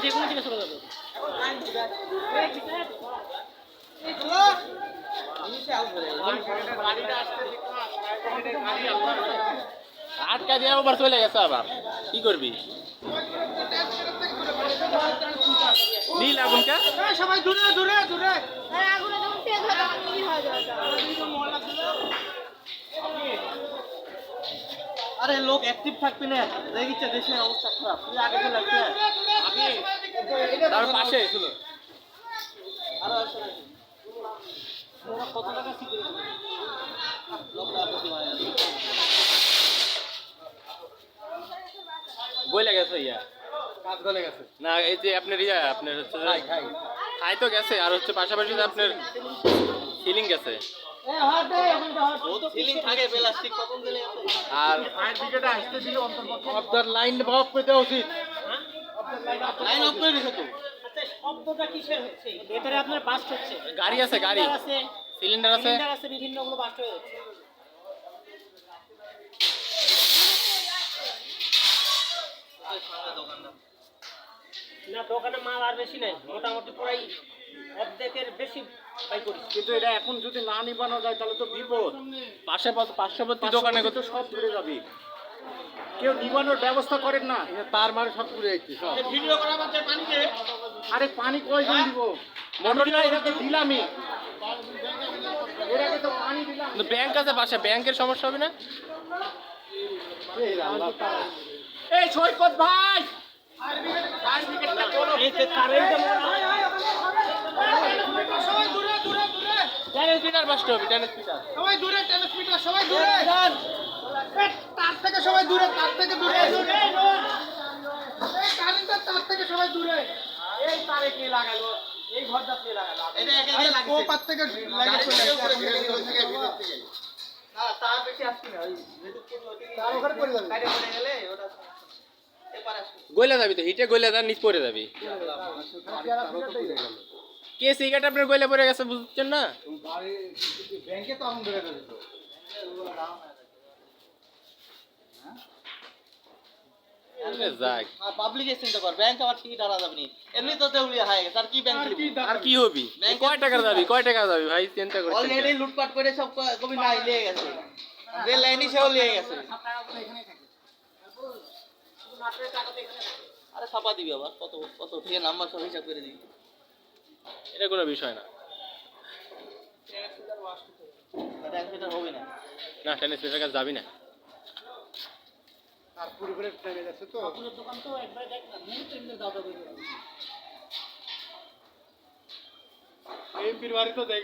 যেকোনো দিকে চলে যাবে। আটকা দিয়ে আবার চলে গেছে, আবার কি করবি? নীল আগুন কে সবাই দূরে দূরে দূরে। আগুনে যখন তেজ হয় তখন নীল হয়ে যায়। আরে লোক অ্যাক্টিভ থাকবে না, দেখিচ্ছে দেশের অবস্থা খারাপ। তুই আগে চলে আসছে। তার পাশে ছিল। আরো আসছে নাকি? ওরা কত টাকা সিকিউরিটি লোকটা প্রতি মারা যাচ্ছে। বইলে গেছে ইয়া কাজ গলে গেছে না, এই যে আপনার ইয়া আপনার হচ্ছে খাই তো গেছে, আর হচ্ছে পাশাপাশি যে আপনার সিলিং গেছে। সিলিং থাকে প্লাস্টিক কখন গেলে গেছে। আর ফায়ার ব্রিগেড আসতে দিলে অন্তর্পক্ষে আপনার লাইন অফ করে দেওয়া উচিত। লাইন অফ করে দিছে তো। আচ্ছা শব্দটা কিসের হচ্ছে? ভেতরে আপনার বাস্ট হচ্ছে। গাড়ি আছে, গাড়ি আছে, সিলিন্ডার আছে। সিলিন্ডার আছে, বিভিন্ন গুলো বাস্ট হয়ে যাচ্ছে। না দোকানে মাল আর বেশি নাই, মোটামুটি প্রায় অর্ধেকের বেশি বাই করেছি। কিন্তু এটা এখন যদি না নিবানো যায় তাহলে তো বিপদ। পার্শ্ববর্তী দোকানে তো সব ঘুরে যাবে, কেউ নিবানোর ব্যবস্থা করেন না, তার মানে সব ঘুরে যাচ্ছে সব। ভিডিও করা বাচ্চা পানি দে। আরে পানি কয়জন দিব? মোটর না, এটাকে দিলামই, এটাকে তো পানি দিলাম। ব্যাংক আছে পাশে, ব্যাংকের সমস্যা হবে না? এই সৈকত ভাই, এই যে কারেন্টটা সবাই দূরে দূরে দূরে। টেনিস পিটার বাসতে হবে, টেনিস পিটার। সবাই দূরে, টেনিস মিটার সবাই দূরে। তার থেকে সবাই দূরে, তার থেকে দূরে। এই কারেন্টের তার থেকে সবাই দূরে। এই তারে কে লাগালো? এই ঘরটা কে লাগালো? এটা একে একে লাগছে। ও পার থেকে লাগিয়ে চলে আসছে। না তার বেশি আসছে না, ওই তার ওখানে পড়ে যাবে। কাটে পড়ে গেলে ওটা এপারে আসবে। গইলা যাবি তো, হিটে গইলা যা নিচ পড়ে যাবি। কে সিগারেট আপনার গইলা পড়ে গেছে বুঝছেন না? ব্যাংকে তো আগুন ধরে গেছে তো। যাক, পাবলিক চিন্তা কর, ব্যাংক আবার টিকিট আলা যাবে নি। এমনি তো দেউলিয়া হয়ে গেছে, আর কি ব্যাংক দিব? আর কি হবি? কয় টাকা যাবি, কয় টাকা যাবি ভাই, চিন্তা করছেন? অলরেডি লুটপাট করে সব কবি নাই লিয়ে গেছে। যে লাইনই সেও লিয়ে গেছে। আরে ছাপা দিবি আবার, কত কত থেকে নাম্বার সব হিসাব করে দিবি। এটা কোনো বিষয় না। এটা হবে না। না, টেনিস পিটার কাছে যাবি না। আর পুরো ট্রেনে যাচ্ছে তো। পুরো দোকান তো একবারে দেখ না, মুহূর্তে এমনি দাদা করে এমপির বাড়ি তো দেখে